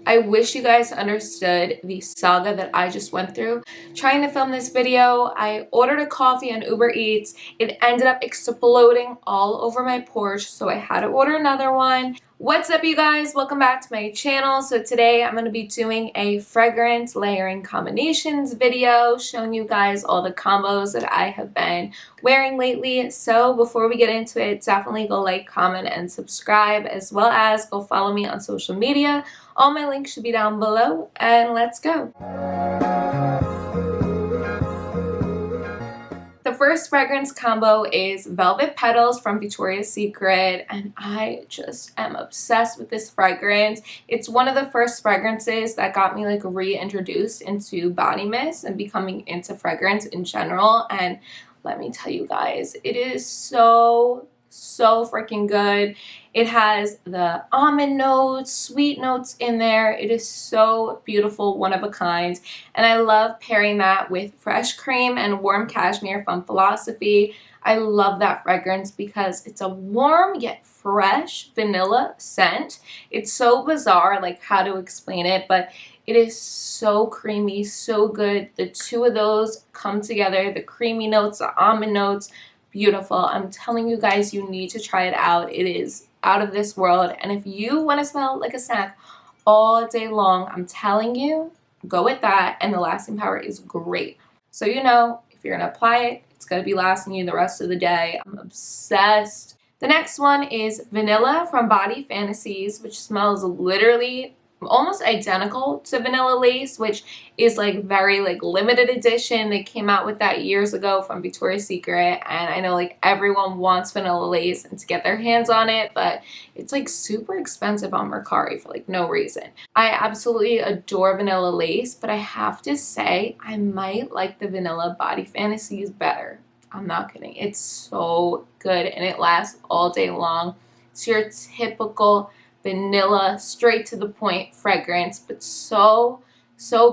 I wish you guys understood the saga that I just went through trying to film this video. I ordered a coffee on Uber Eats. It ended up exploding all over my porch, so I had to order another one. What's up, you guys? Welcome back to my channel. So today I'm going to be doing a fragrance layering combinations video, showing you guys all the combos that I have been wearing lately. So before we get into it, definitely go like, comment, and subscribe, as well as go follow me on social media. All my links should be down below, and let's go. The first fragrance combo is Velvet Petals from Victoria's Secret, and I just am obsessed with this fragrance. It's one of the first fragrances that got me like reintroduced into body mist and becoming into fragrance in general. And let me tell you guys, it is so freaking good. It has the almond notes, sweet notes in there. It is so beautiful, one of a kind. And I love pairing that with fresh cream and warm cashmere from Philosophy. I love that fragrance because it's a warm yet fresh vanilla scent. It's so bizarre, like how to explain it, but it is so creamy, so good. The two of those come together, the creamy notes, the almond notes. Beautiful. I'm telling you guys, you need to try it out. It is out of this world. And if you want to smell like a snack all day long, I'm telling you, go with that. And the lasting power is great. So you know, if you're going to apply it, it's going to be lasting you the rest of the day. I'm obsessed. The next one is Vanilla from Body Fantasies, which smells literally almost identical to Vanilla Lace, which is like very like limited edition. They came out with that years ago from Victoria's Secret, and I know like everyone wants Vanilla Lace and to get their hands on it, but it's like super expensive on Mercari for like no reason. I absolutely adore Vanilla Lace, but I have to say I might like the Vanilla Body Fantasies better. I'm not kidding. It's so good and it lasts all day long. It's your typical vanilla, straight to the point fragrance, but so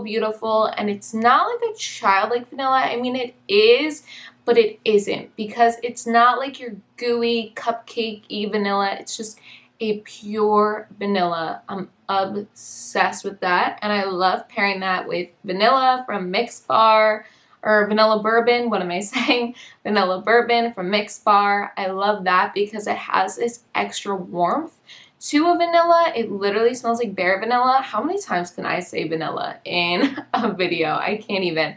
beautiful. And it's not like a childlike vanilla. I mean, it is, but it isn't, because it's not like your gooey cupcake-y vanilla. It's just a pure vanilla. I'm obsessed with that, and I love pairing that with vanilla from Mix Bar, or vanilla bourbon, what am I saying? Vanilla bourbon from Mix Bar. I love that because it has this extra warmth to a vanilla. It literally smells like bare vanilla. How many times can I say vanilla in a video? I can't even.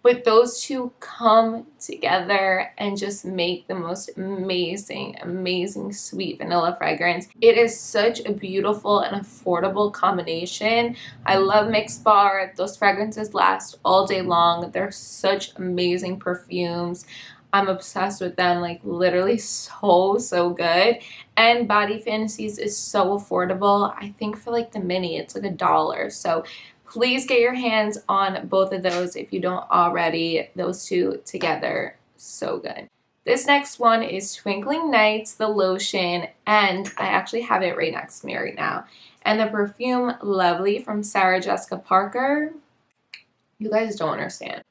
But those two come together and just make the most amazing sweet vanilla fragrance. It is such a beautiful and affordable combination. I love Mix Bar. Those fragrances last all day long. They're such amazing perfumes. I'm obsessed with them, like literally so good. And Body Fantasies is so affordable. I think for like the mini, it's like $1. So please get your hands on both of those if you don't already. Those two together, so good. This next one is Twinkling Nights, the lotion, and I actually have it right next to me right now. And the perfume Lovely from Sarah Jessica Parker. You guys don't understand.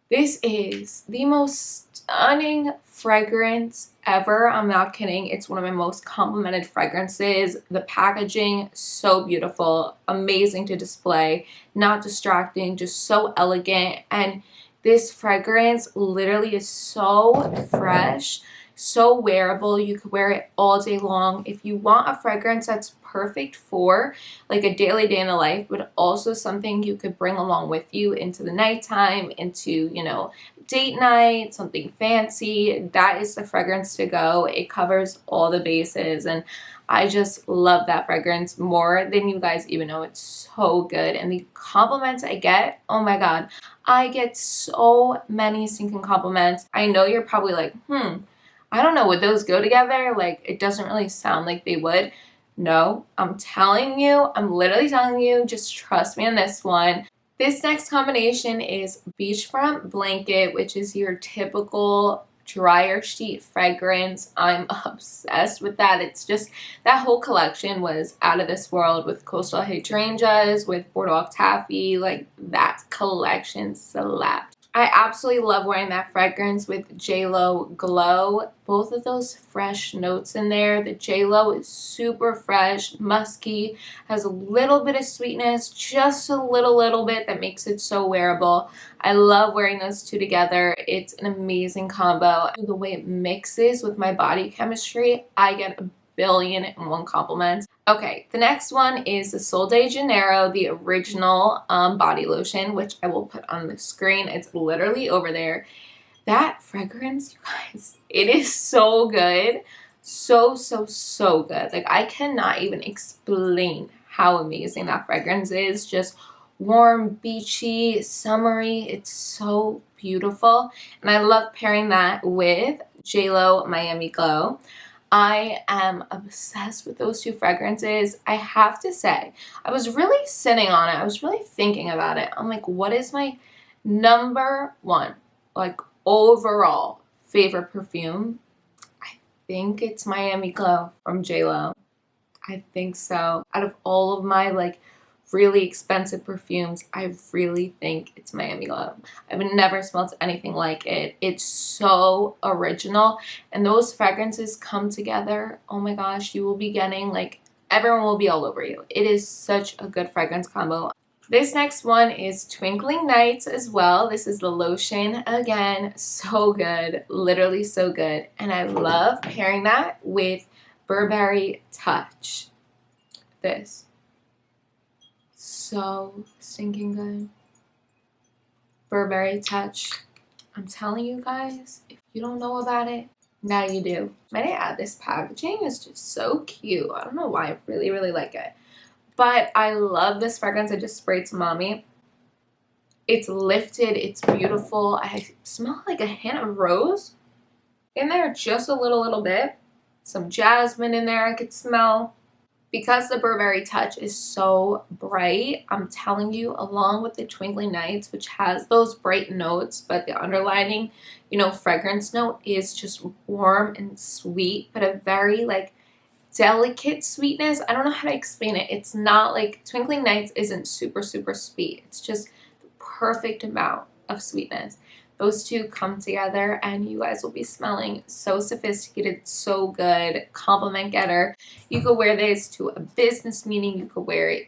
This is the most stunning fragrance ever. I'm not kidding. It's one of my most complimented fragrances. The packaging, so beautiful, amazing to display, not distracting, just so elegant. And this fragrance literally is so fresh, so wearable. You could wear it all day long. If you want a fragrance that's perfect for like a daily day in the life, but also something you could bring along with you into the nighttime, into, you know, date night, something fancy, that is the fragrance to go. It covers all the bases, and I just love that fragrance more than you guys even know. It's so good. And the compliments I get, oh my god, I get so many stinking compliments. I know you're probably like, I don't know, would those go together? Like, it doesn't really sound like they would. No, I'm telling you, I'm literally telling you, just trust me on this one. This next combination is Beachfront Blanket, which is your typical dryer sheet fragrance. I'm obsessed with that. It's just, that whole collection was out of this world, with Coastal Hydrangeas, with Boardwalk Taffy. Like, that collection slapped. I absolutely love wearing that fragrance with JLo Glow. Both of those fresh notes in there. The JLo is super fresh, musky, has a little bit of sweetness, just a little bit that makes it so wearable. I love wearing those two together. It's an amazing combo. The way it mixes with my body chemistry, I get a billion and one compliments. Okay, the next one is the Sol de Janeiro, the original body lotion, which I will put on the screen. It's literally over there. That fragrance, you guys, it is so good. So good. Like, I cannot even explain how amazing that fragrance is. Just warm, beachy, summery. It's so beautiful. And I love pairing that with JLo Miami Glow. I am obsessed with those two fragrances. I have to say, I was really sitting on it. I was really thinking about it. I'm like, what is my number one, like, overall favorite perfume? I think it's Miami Glow from JLo. I think so. Out of all of my, like, really expensive perfumes, I really think it's Miami Glow. I've never smelled anything like it. It's so original, and those fragrances come together. Oh my gosh, you will be getting, like, everyone will be all over you. It is such a good fragrance combo. This next one is Twinkling Nights as well. This is the lotion. Again, so good. Literally so good. And I love pairing that with Burberry Touch. This. So stinking good. Burberry Touch. I'm telling you guys, if you don't know about it, now you do. Might I add, this packaging is just so cute. I don't know why. I really like it. But I love this fragrance. I just sprayed to mommy. It's lifted. It's beautiful. I smell like a hint of rose in there, just a little bit. Some jasmine in there I could smell. Because the Burberry Touch is so bright, I'm telling you, along with the Twinkling Nights, which has those bright notes, but the underlining, fragrance note is just warm and sweet, but a very, like, delicate sweetness. I don't know how to explain it. It's not like, Twinkling Nights isn't super sweet. It's just the perfect amount of sweetness. Those two come together and you guys will be smelling so sophisticated, so good, compliment getter. You could wear this to a business meeting. You could wear it,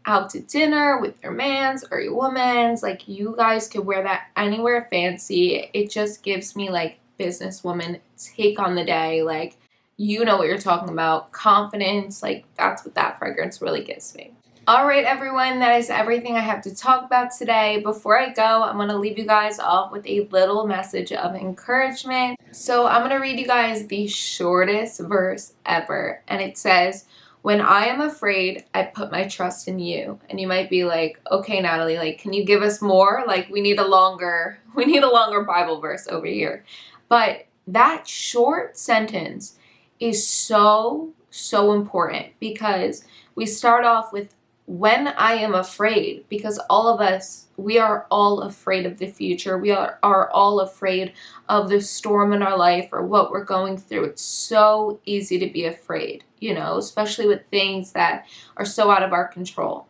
out to dinner with your mans or your womans. Like, you guys could wear that anywhere fancy. It just gives me, like, businesswoman take on the day. Like, you know what you're talking about. Confidence. Like, that's what that fragrance really gives me. All right, everyone, that is everything I have to talk about today. Before I go, I'm going to leave you guys off with a little message of encouragement. So I'm going to read you guys the shortest verse ever. And it says, "When I am afraid, I put my trust in you." And you might be like, okay, Natalie, like, can you give us more? Like, we need a longer Bible verse over here. But that short sentence is so important, because we start off with "when I am afraid," because all of us, we are all afraid of the future. We are all afraid of the storm in our life or what we're going through. It's so easy to be afraid, especially with things that are so out of our control.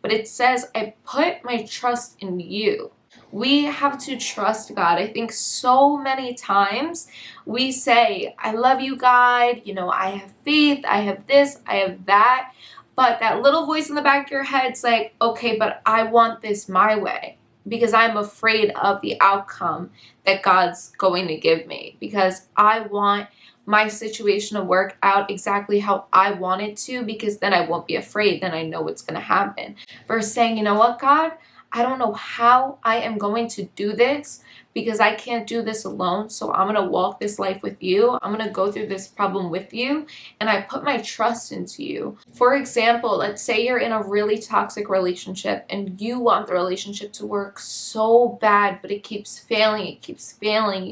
But it says, "I put my trust in you." We have to trust God. I think so many times we say, "I love you, God. I have faith. I have this. I have that." But that little voice in the back of your head's like, okay, but I want this my way, because I'm afraid of the outcome that God's going to give me, because I want my situation to work out exactly how I want it to, because then I won't be afraid. Then I know what's going to happen. Versus saying, "You know what, God? I don't know how I am going to do this, because I can't do this alone. So I'm going to walk this life with you. I'm going to go through this problem with you. And I put my trust into you." For example, let's say you're in a really toxic relationship and you want the relationship to work so bad, but it keeps failing. It keeps failing.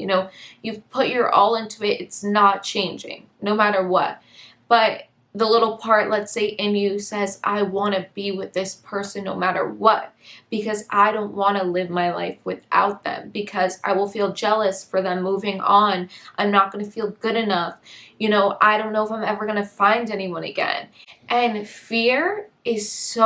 You've put your all into it. It's not changing no matter what. But the little part, let's say, in you says, "I want to be with this person no matter what, because I don't want to live my life without them, because I will feel jealous for them moving on. I'm not going to feel good enough. I don't know if I'm ever going to find anyone again." And fear is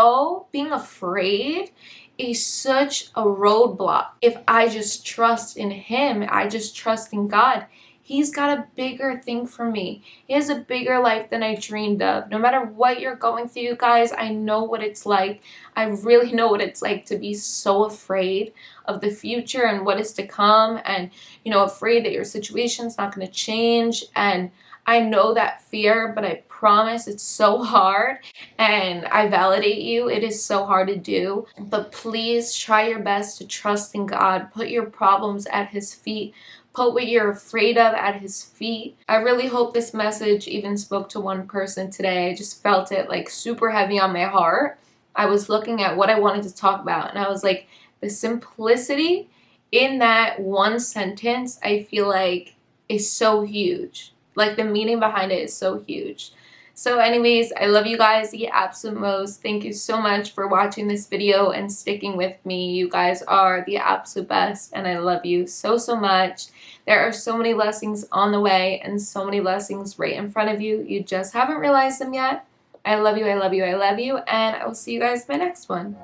being afraid is such a roadblock. If I just trust in Him, I just trust in God, He's got a bigger thing for me. He has a bigger life than I dreamed of. No matter what you're going through, you guys, I know what it's like. I really know what it's like to be so afraid of the future and what is to come, and, afraid that your situation's not going to change. And I know that fear, but I promise it's so hard, and I validate you. It is so hard to do, but please try your best to trust in God. Put your problems at His feet. Put what you're afraid of at His feet. I really hope this message even spoke to one person today. I just felt it like super heavy on my heart. I was looking at what I wanted to talk about, and I was like, the simplicity in that one sentence, I feel like, is so huge. Like, the meaning behind it is so huge. So anyways, I love you guys the absolute most. Thank you so much for watching this video and sticking with me. You guys are the absolute best, and I love you so, so much. There are so many blessings on the way and so many blessings right in front of you. You just haven't realized them yet. I love you, I love you, I love you, and I will see you guys in my next one.